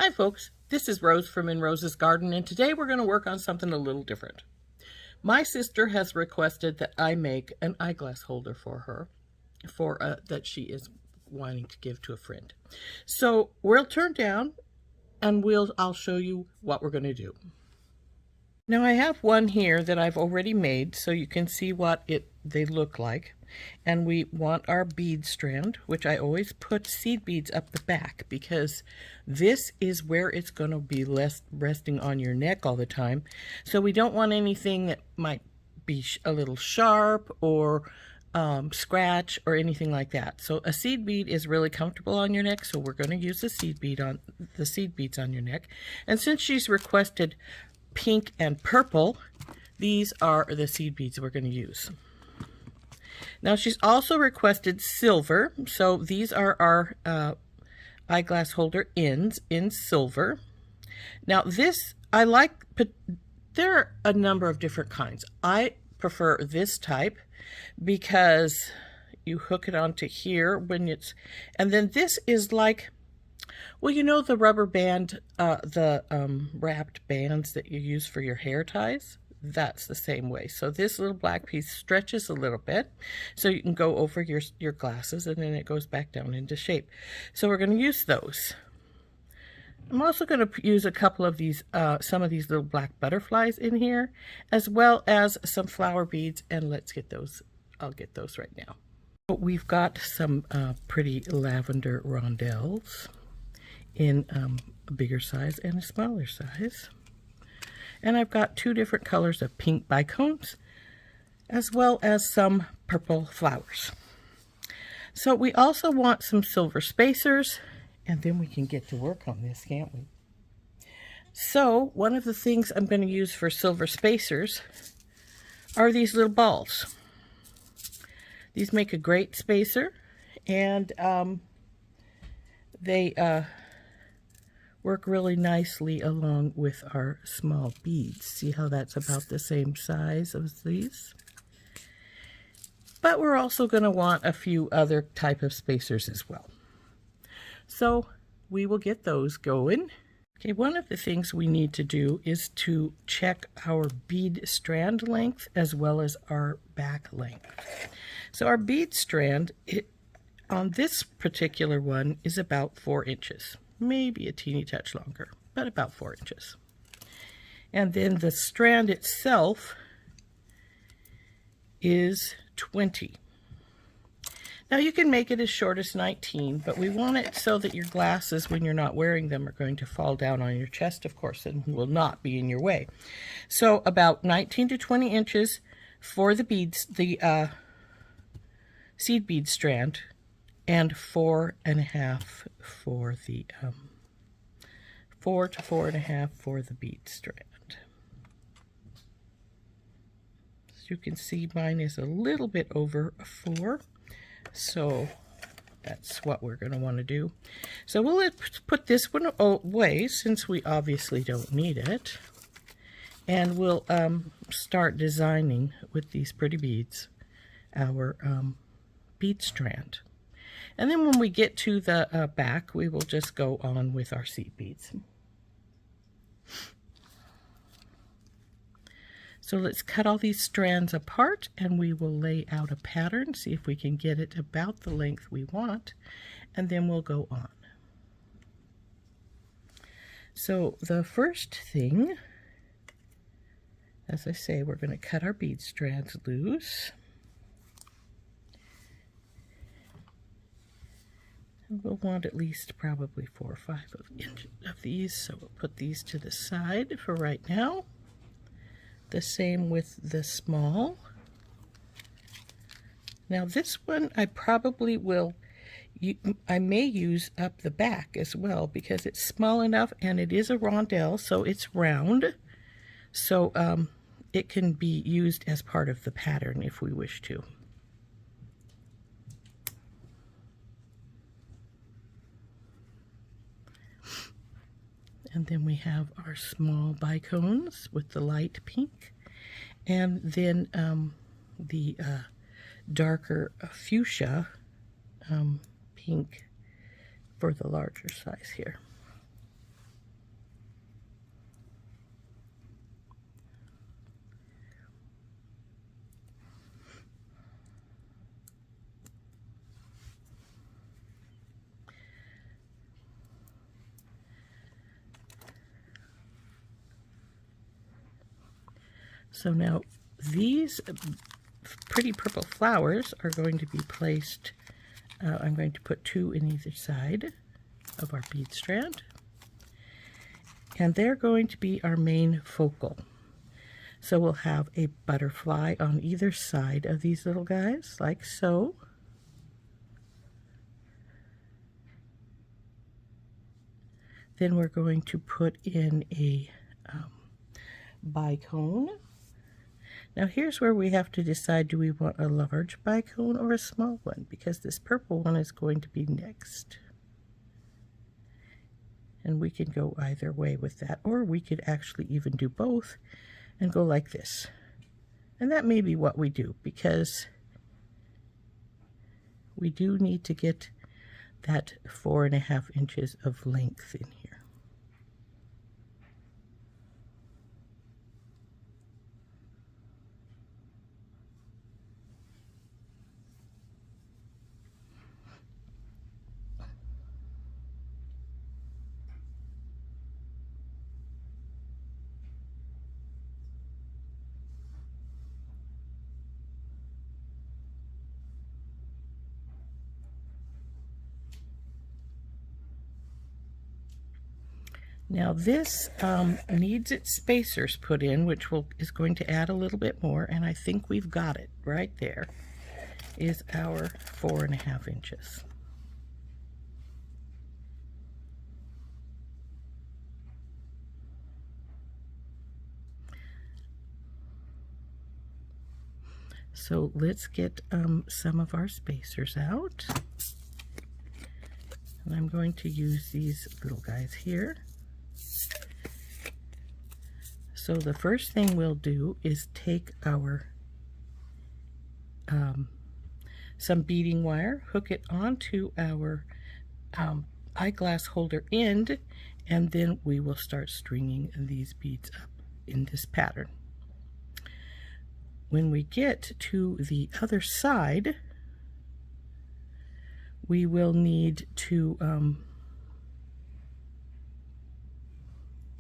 Hi folks, this is Rose from In Rose's Garden, and today we're going to work on something a little different. My sister has requested that I make an eyeglass holder for her, that she is wanting to give to a friend. So we'll turn down and I'll show you what we're going to do. Now I have one here that I've already made so you can see what they look like. And we want our bead strand, which I always put seed beads up the back because this is where it's going to be resting on your neck all the time. So we don't want anything that might be a little sharp or scratch or anything like that. So a seed bead is really comfortable on your neck, so we're going to use the seed beads on your neck. And since she's requested pink and purple, these are the seed beads we're going to use. Now she's also requested silver, so these are our eyeglass holder ends in silver. Now this I like, but there are a number of different kinds. I prefer this type because you hook it onto here and then this is like, well, you know the rubber band, wrapped bands that you use for your hair ties? That's the same way. So this little black piece stretches a little bit so you can go over your glasses, and then it goes back down into shape. So we're going to use those. I'm also going to use a couple of these, some of these little black butterflies in here, as well as some flower beads, and let's get those. I'll get those right now. We've got some pretty lavender rondelles in a bigger size and a smaller size. And I've got two different colors of pink bicones, as well as some purple flowers. So we also want some silver spacers, and then we can get to work on this, can't we? So one of the things I'm going to use for silver spacers are these little balls. These make a great spacer, and they work really nicely along with our small beads. See how that's about the same size as these? But we're also going to want a few other type of spacers as well. So we will get those going. Okay, one of the things we need to do is to check our bead strand length as well as our back length. So our bead strand, on this particular one, is about 4 inches. Maybe a teeny touch longer, but about 4 inches. And then the strand itself is 20. Now you can make it as short as 19, but we want it so that your glasses, when you're not wearing them, are going to fall down on your chest, of course, and will not be in your way. So about 19 to 20 inches for the beads, the seed bead strand, and 4.5 for the 4 to 4.5 for the bead strand. As you can see, mine is a little bit over 4, so that's what we're going to want to do. So we'll put this one away since we obviously don't need it, and we'll start designing with these pretty beads our bead strand. And then when we get to the back, we will just go on with our seed beads. So let's cut all these strands apart, and we will lay out a pattern, see if we can get it about the length we want, and then we'll go on. So the first thing, as I say, we're going to cut our bead strands loose. We'll want at least probably 4 or 5 of these, so we'll put these to the side for right now. The same with the small. Now this one I probably will, I may use up the back as well because it's small enough and it is a rondelle, so it's round. So it can be used as part of the pattern if we wish to. And then we have our small bicones with the light pink, and then the darker fuchsia pink for the larger size here. So now these pretty purple flowers are going to be placed, I'm going to put 2 in either side of our bead strand, and they're going to be our main focal. So we'll have a butterfly on either side of these little guys, like so. Then we're going to put in a bicone. Now here's where we have to decide, do we want a large bicone or a small one? Because this purple one is going to be next. And we can go either way with that, or we could actually even do both and go like this. And that may be what we do, because we do need to get that 4.5 inches of length in here. Now this needs its spacers put in, which is going to add a little bit more, and I think we've got it. Right there is our 4.5 inches. So let's get some of our spacers out. And I'm going to use these little guys here. So the first thing we'll do is take our some beading wire, hook it onto our eyeglass holder end, and then we will start stringing these beads up in this pattern. When we get to the other side, we will need to,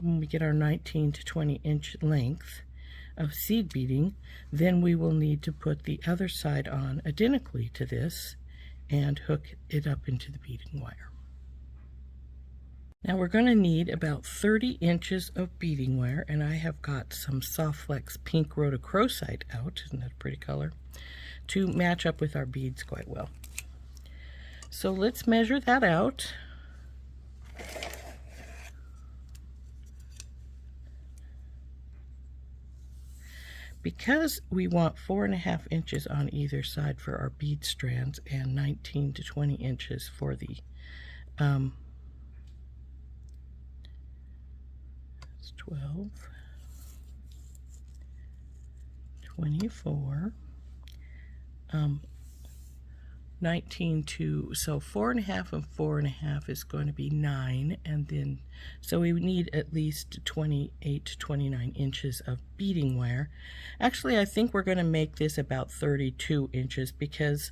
when we get our 19 to 20 inch length of seed beading, then we will need to put the other side on identically to this and hook it up into the beading wire. Now we're going to need about 30 inches of beading wire, and I have got some Softflex pink rhodochrosite out, isn't that a pretty color, to match up with our beads quite well. So let's measure that out. Because we want 4.5 inches on either side for our bead strands and 19 to 20 inches for the 12, 24, 19 to, so 4.5 and 4.5 is going to be 9, and then so we need at least 28 to 29 inches of beading wire. Actually, I think we're going to make this about 32 inches because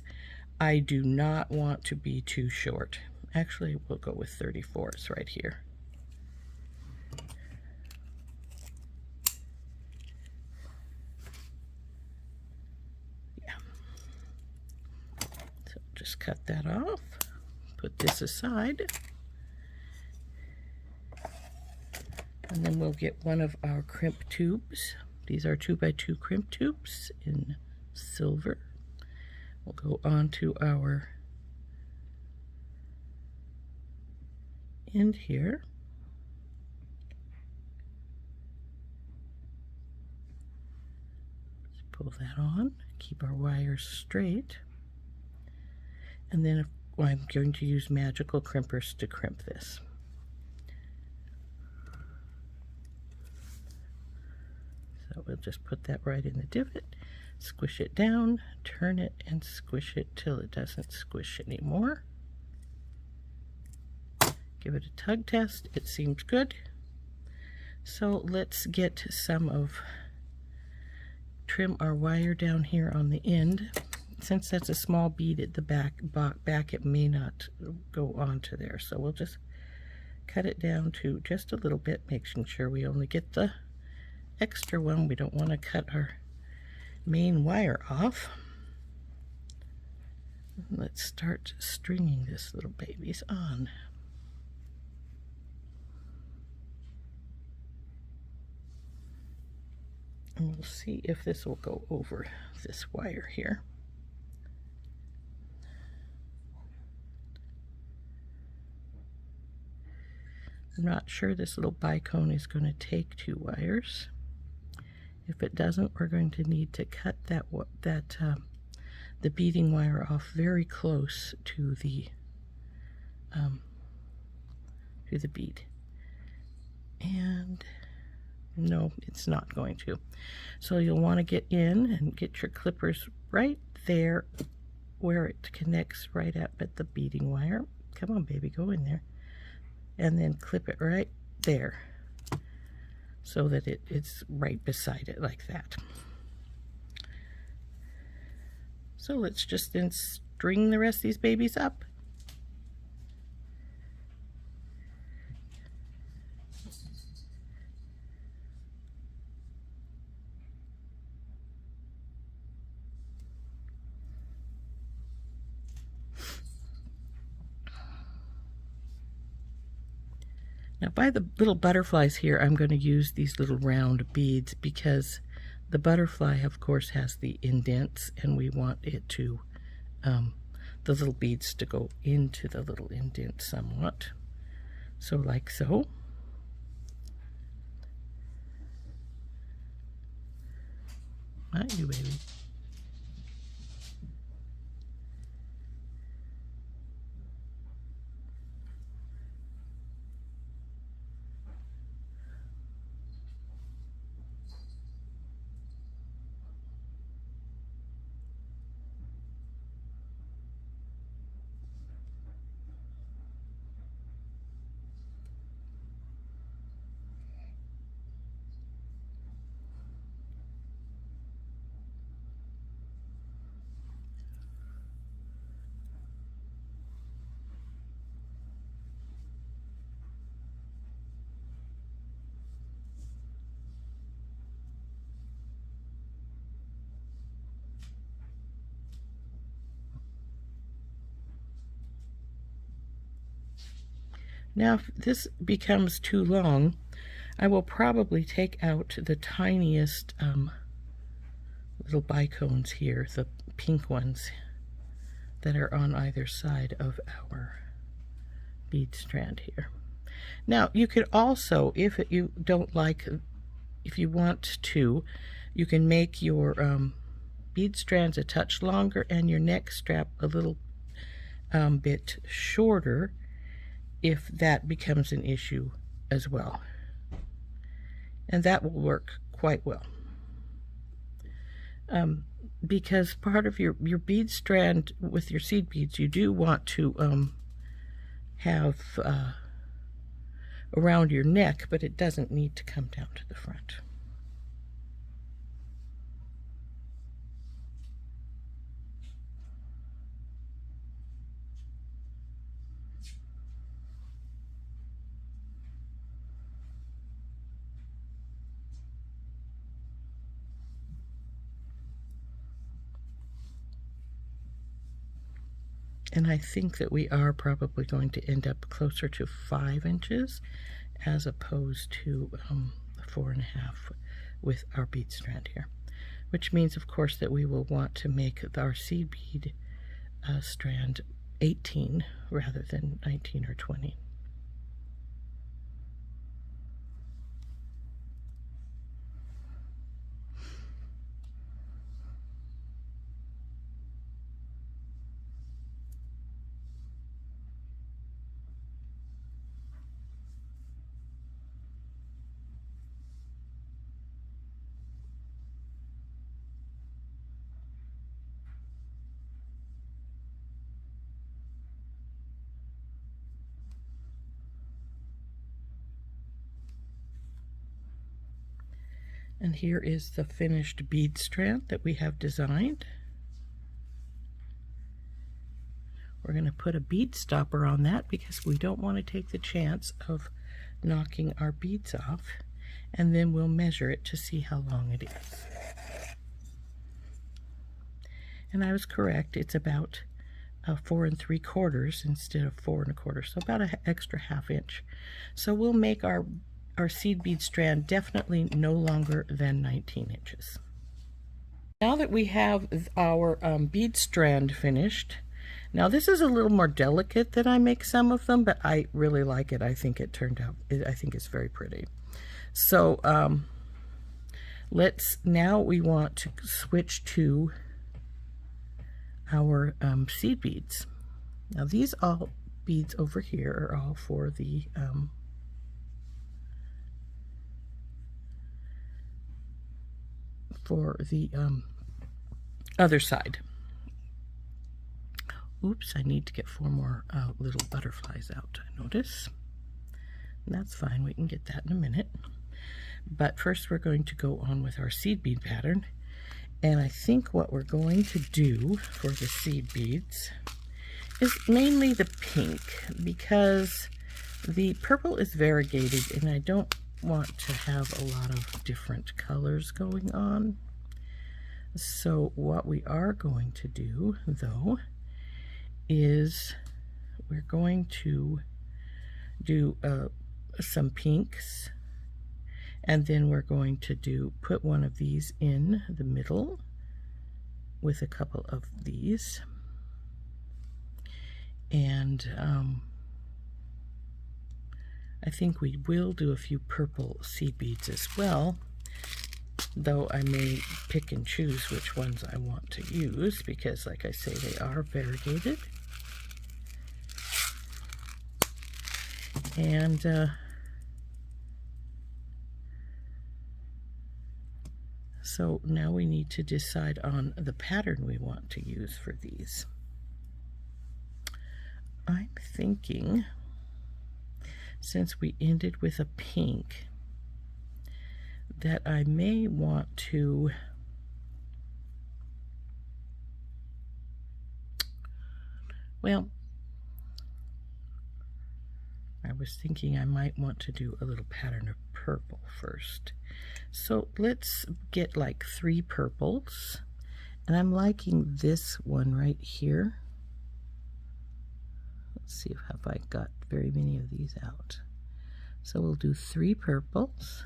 I do not want to be too short. Actually, we'll go with 34s right here. Just cut that off, put this aside, and then we'll get one of our crimp tubes. These are 2x2 crimp tubes in silver. We'll go onto our end here. Let's pull that on, keep our wires straight. And then I'm going to use magical crimpers to crimp this. So we'll just put that right in the divot, squish it down, turn it, and squish it till it doesn't squish anymore. Give it a tug test. It seems good. So let's get some of, trim our wire down here on the end. Since that's a small bead at the back, it may not go onto there. So we'll just cut it down to just a little bit, making sure we only get the extra one. We don't want to cut our main wire off. Let's start stringing this little babies on. And we'll see if this will go over this wire here. I'm not sure this little bicone is going to take 2 wires. If it doesn't, we're going to need to cut the beading wire off very close to the bead. And no, it's not going to. So you'll want to get in and get your clippers right there where it connects right up at the beading wire. Come on, baby, go in there. And then clip it right there so that it's right beside it like that. So let's just then string the rest of these babies up. Now by the little butterflies here, I'm going to use these little round beads because the butterfly, of course, has the indents, and we want it to, the little beads to go into the little indent somewhat. So like so. Not you, baby. Now, if this becomes too long, I will probably take out the tiniest little bicones here, the pink ones that are on either side of our bead strand here. Now, you could also, if you want to, you can make your bead strands a touch longer and your neck strap a little bit shorter if that becomes an issue as well. And that will work quite well. Because part of your bead strand with your seed beads, you do want to have around your neck, but it doesn't need to come down to the front. And I think that we are probably going to end up closer to 5 inches as opposed to 4.5 with our bead strand here. Which means, of course, that we will want to make our seed bead strand 18 rather than 19 or 20. And here is the finished bead strand that we have designed. We're going to put a bead stopper on that because we don't want to take the chance of knocking our beads off. and then we'll measure it to see how long it is. And I was correct, it's about 4 3/4 instead of 4 1/4, so about an extra ½ inch. So we'll make our seed bead strand definitely no longer than 19 inches. Now that we have our bead strand finished, now this is a little more delicate than I make some of them, but I really like it. I think it turned out, I think it's very pretty. So now we want to switch to our seed beads. Now these all beads over here are all for the other side. Oops, I need to get 4 more little butterflies out, I notice. And that's fine, we can get that in a minute. But first we're going to go on with our seed bead pattern. And I think what we're going to do for the seed beads is mainly the pink, because the purple is variegated and I don't want to have a lot of different colors going on. So what we are going to do, though, is we're going to do some pinks, and then we're going to put one of these in the middle with a couple of these, and I think we will do a few purple seed beads as well, though I may pick and choose which ones I want to use, because like I say, they are variegated. And so now we need to decide on the pattern we want to use for these. I'm thinking, since we ended with a pink, that I may want to I was thinking I might want to do a little pattern of purple first. So let's get like 3 purples, and I'm liking this one right here. Let's see if I got very many of these out. So we'll do 3 purples.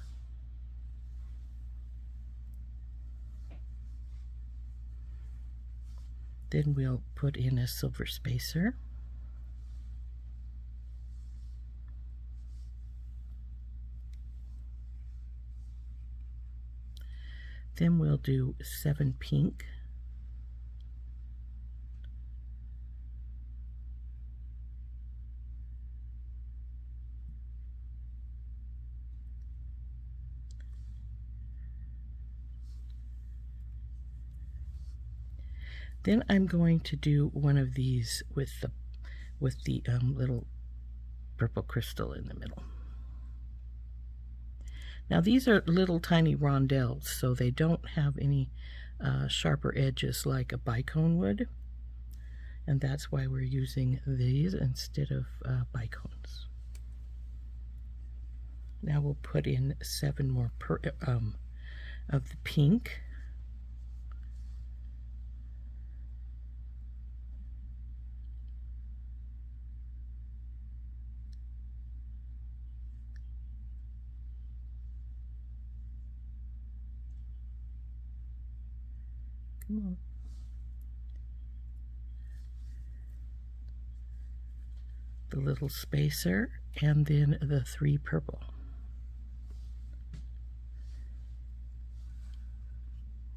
Then we'll put in a silver spacer. Then we'll do 7 pink. Then I'm going to do one of these with the little purple crystal in the middle. Now these are little tiny rondelles, so they don't have any sharper edges like a bicone would, and that's why we're using these instead of bicones. Now we'll put in 7 more of the pink. Come on. The little spacer, and then the 3 purple.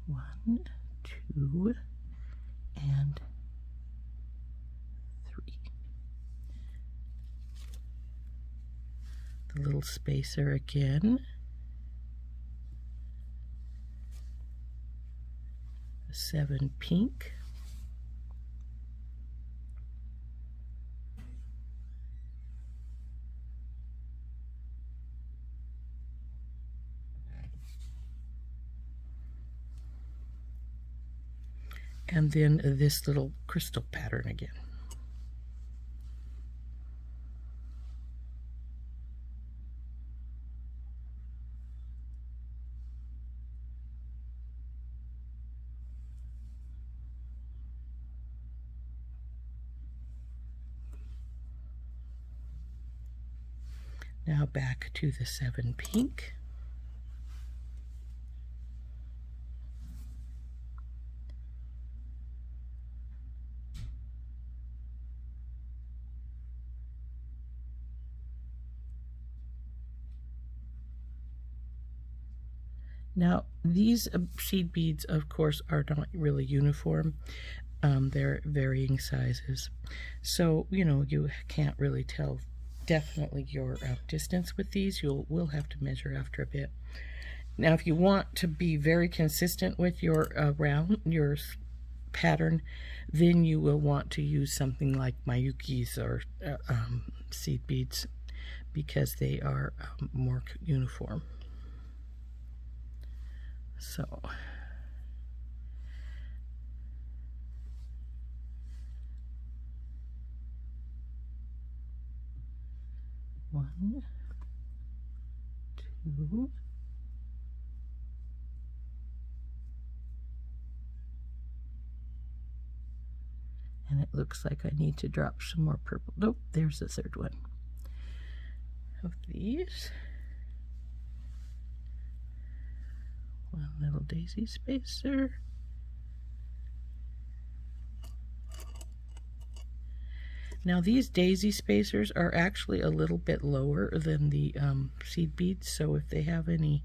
One, 2, and 3. The little spacer again. 7 pink. And then this little crystal pattern again. Now back to the 7 pink. Now, these seed beads, of course, are not really uniform. They're varying sizes. So, you know, you can't really tell definitely your distance with these. Will have to measure after a bit. Now, if you want to be very consistent with your your pattern, then you will want to use something like Miyuki's or seed beads, because they are more uniform. So one, two, and it looks like I need to drop some more purple. Nope, there's the third one of these. One little daisy spacer. Now these daisy spacers are actually a little bit lower than the seed beads, so if they have any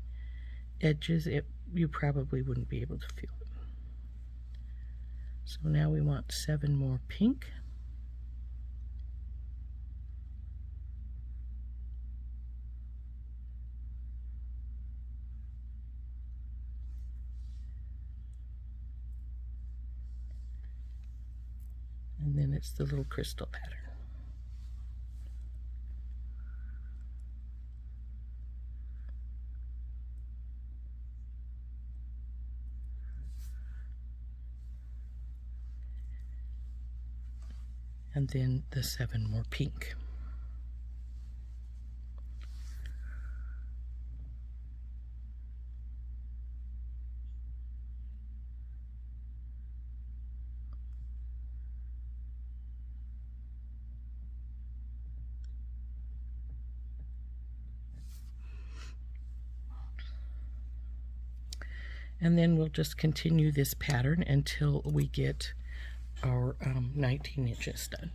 edges, you probably wouldn't be able to feel them. So now we want 7 more pink. And then it's the little crystal pattern. And then the 7 more pink. And then we'll just continue this pattern until we get our 19 inches done.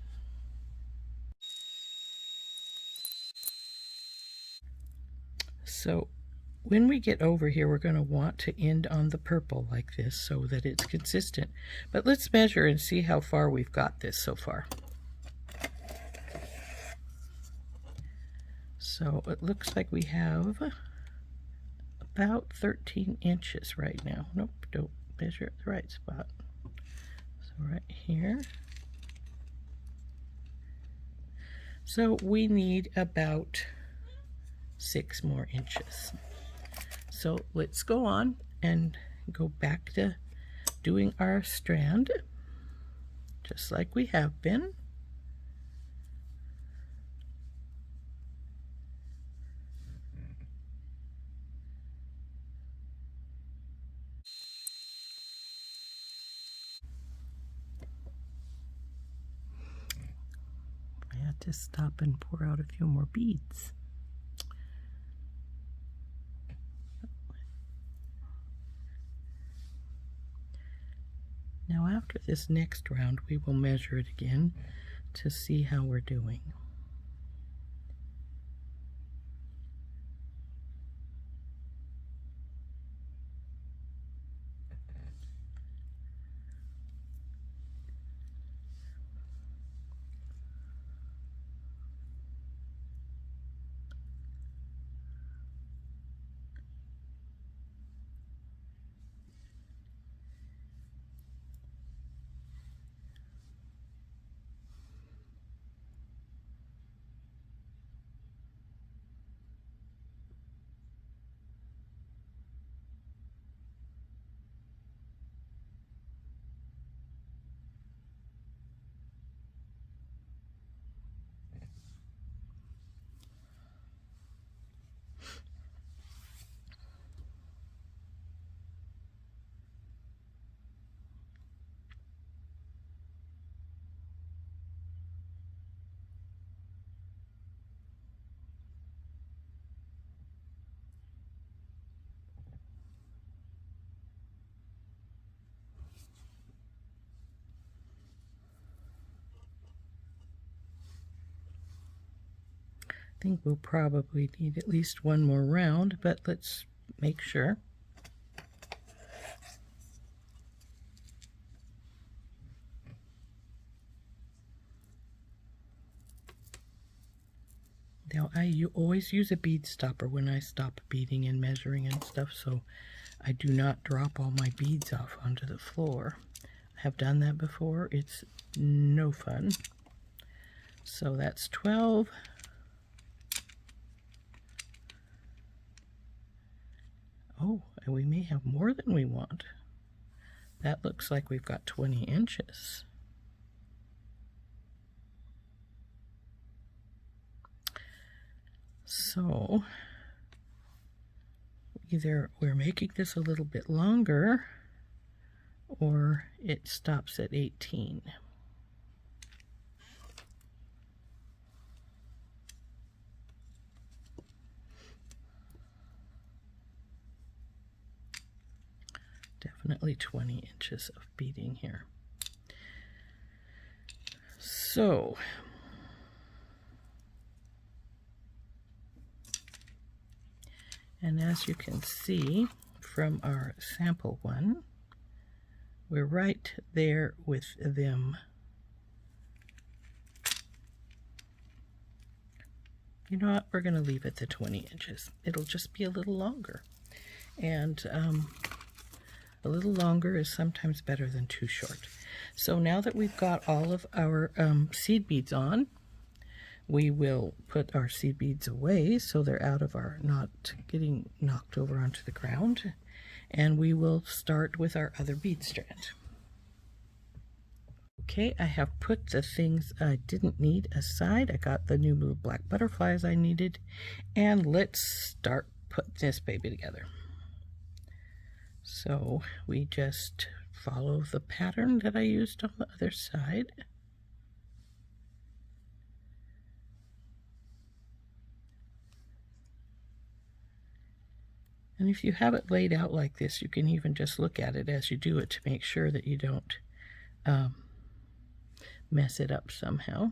So when we get over here, we're going to want to end on the purple like this so that it's consistent. But let's measure and see how far we've got this so far. So it looks like we have about 13 inches right now. Nope, don't measure at the right spot. So right here. So we need about 6 more inches. So let's go on and go back to doing our strand, just like we have been. I had to stop and pour out a few more beads. Now after this next round, we will measure it again to see how we're doing. think we'll probably need at least one more round, but let's make sure. Now, you always use a bead stopper when I stop beading and measuring and stuff, so I do not drop all my beads off onto the floor. I have done that before. It's no fun. So that's 12. Oh, and we may have more than we want. That looks like we've got 20 inches. So either we're making this a little bit longer or it stops at 18. Definitely 20 inches of beading here. So and as you can see from our sample one, we're right there with them. You know what? We're going to leave it at 20 inches. It'll just be a little longer. And a little longer is sometimes better than too short. So now that we've got all of our seed beads on, we will put our seed beads away so they're out of our, not getting knocked over onto the ground. And we will start with our other bead strand. Okay, I have put the things I didn't need aside. I got the new little black butterflies I needed. And let's start putting this baby together. So we just follow the pattern that I used on the other side. And if you have it laid out like this, you can even just look at it as you do it to make sure that you don't mess it up somehow.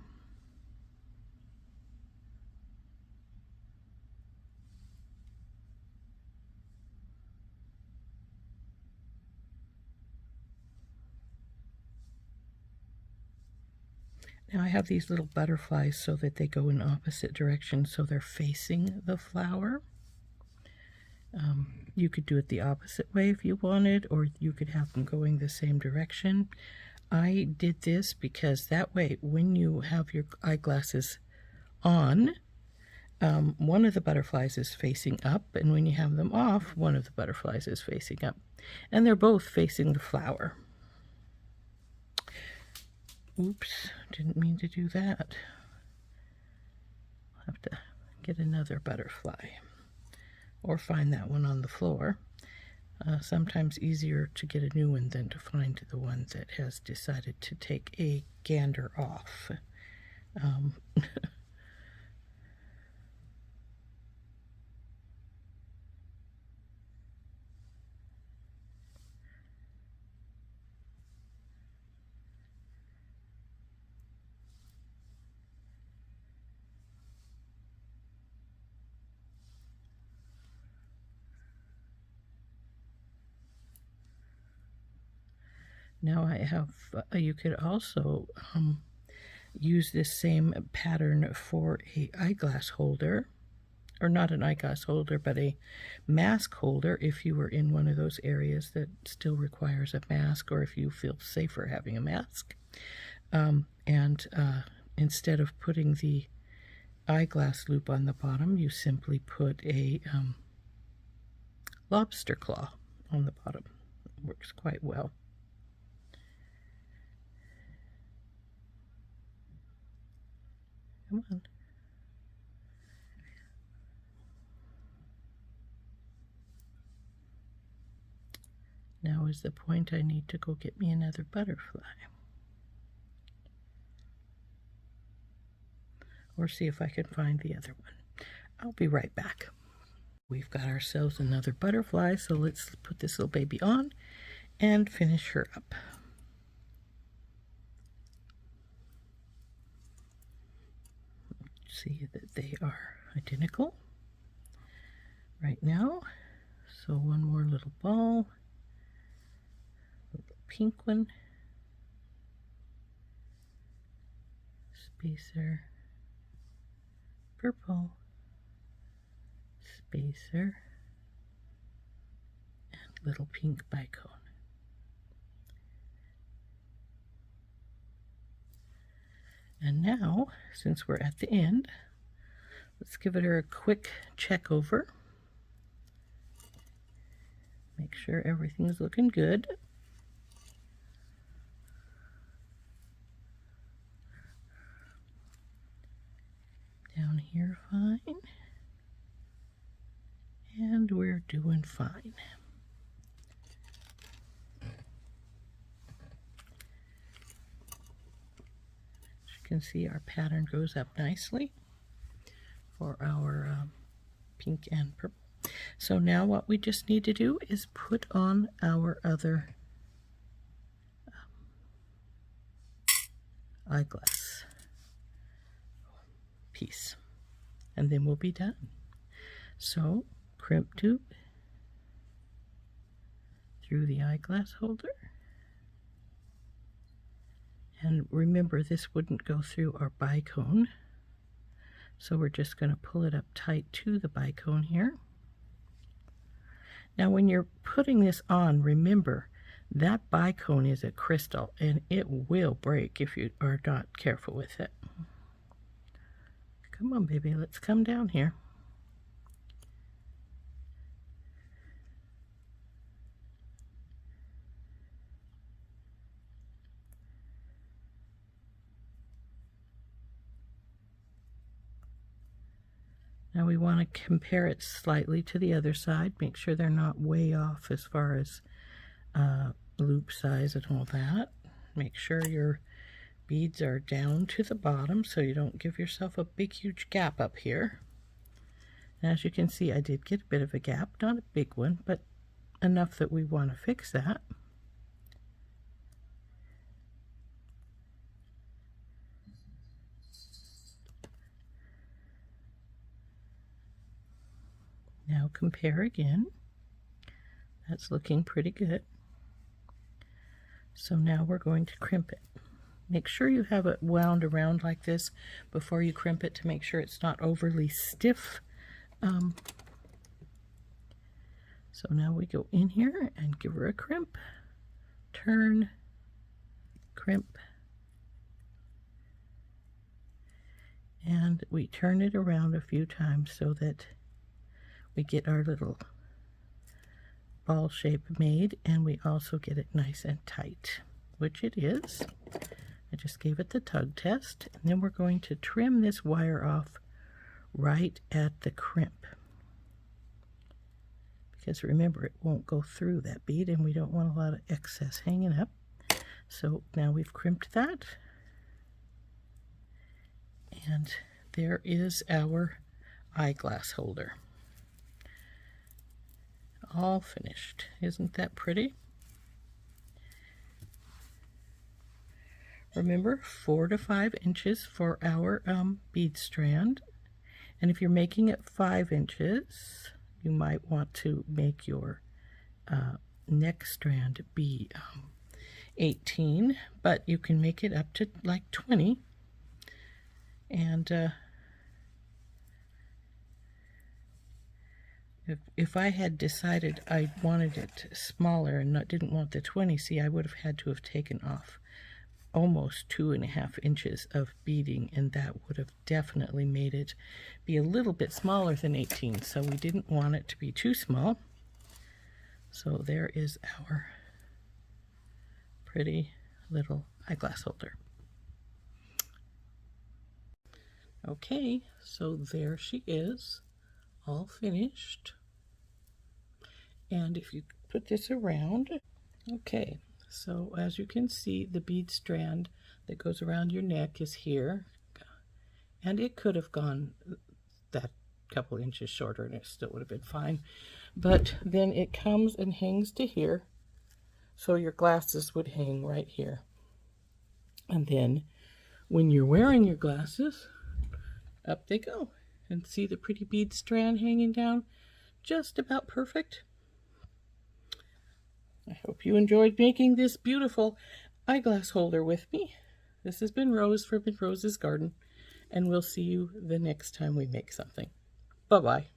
Now I have these little butterflies so that they go in opposite directions, so they're facing the flower. You could do it the opposite way if you wanted, or you could have them going the same direction. I did this because that way when you have your eyeglasses on, one of the butterflies is facing up, and when you have them off, one of the butterflies is facing up. And they're both facing the flower. Oops, didn't mean to do that. I'll have to get another butterfly or find that one on the floor. Sometimes easier to get a new one than to find the one that has decided to take a gander off. Now I have, you could also use this same pattern for a eyeglass holder, or not an eyeglass holder, but a mask holder if you were in one of those areas that still requires a mask, or if you feel safer having a mask. Instead of putting the eyeglass loop on the bottom, you simply put a lobster claw on the bottom. It works quite well. Come on. Now is the point I need to go get me another butterfly. Or see if I can find the other one. I'll be right back. We've got ourselves another butterfly, so let's put this little baby on and finish her up. see that they are identical right now. So one more little ball, little pink one, spacer, purple, spacer, and little pink bicone. And now, since we're at the end, let's give it a quick check over. Make sure everything's looking good. Down here, fine. And we're doing fine. As you can see, our pattern goes up nicely for our pink and purple. So now what we just need to do is put on our other eyeglass piece, and then we'll be done. So crimp tube through the eyeglass holder, and remember this wouldn't go through our bicone, so we're just going to pull it up tight to the bicone here. Now when you're putting this on, remember that bicone is a crystal and it will break if you are not careful with it. Come on, baby, let's come down here. Now we want to compare it slightly to the other side. Make sure they're not way off as far as loop size and all that. Make sure your beads are down to the bottom so you don't give yourself a big huge gap up here. And as you can see, I did get a bit of a gap, not a big one, but enough that we want to fix that. Now compare again. That's looking pretty good. So now we're going to crimp it. Make sure you have it wound around like this before you crimp it to make sure it's not overly stiff. So now we go in here and give her a crimp, turn, crimp, and we turn it around a few times so that we get our little ball shape made, and we also get it nice and tight, which it is. I just gave it the tug test, and then we're going to trim this wire off right at the crimp, because remember it won't go through that bead and we don't want a lot of excess hanging up. So now we've crimped that, and there is our eyeglass holder. All finished. Isn't that pretty? Remember, 4 to 5 inches for our bead strand, and if you're making it 5 inches, you might want to make your neck strand be 18, but you can make it up to like 20, and if I had decided I wanted it smaller and didn't want the 20, see, I would have had to have taken off almost 2.5 inches of beading, and that would have definitely made it be a little bit smaller than 18, so we didn't want it to be too small. So there is our pretty little eyeglass holder. Okay, so there she is, all finished. And if you put this around, okay, so as you can see, the bead strand that goes around your neck is here, and it could have gone that couple inches shorter and it still would have been fine, but then it comes and hangs to here, so your glasses would hang right here. And then when you're wearing your glasses, Up they go. And see the pretty bead strand hanging down? Just about perfect. I hope you enjoyed making this beautiful eyeglass holder with me. This has been Rose from Rose's Garden, and we'll see you the next time we make something. Bye-bye.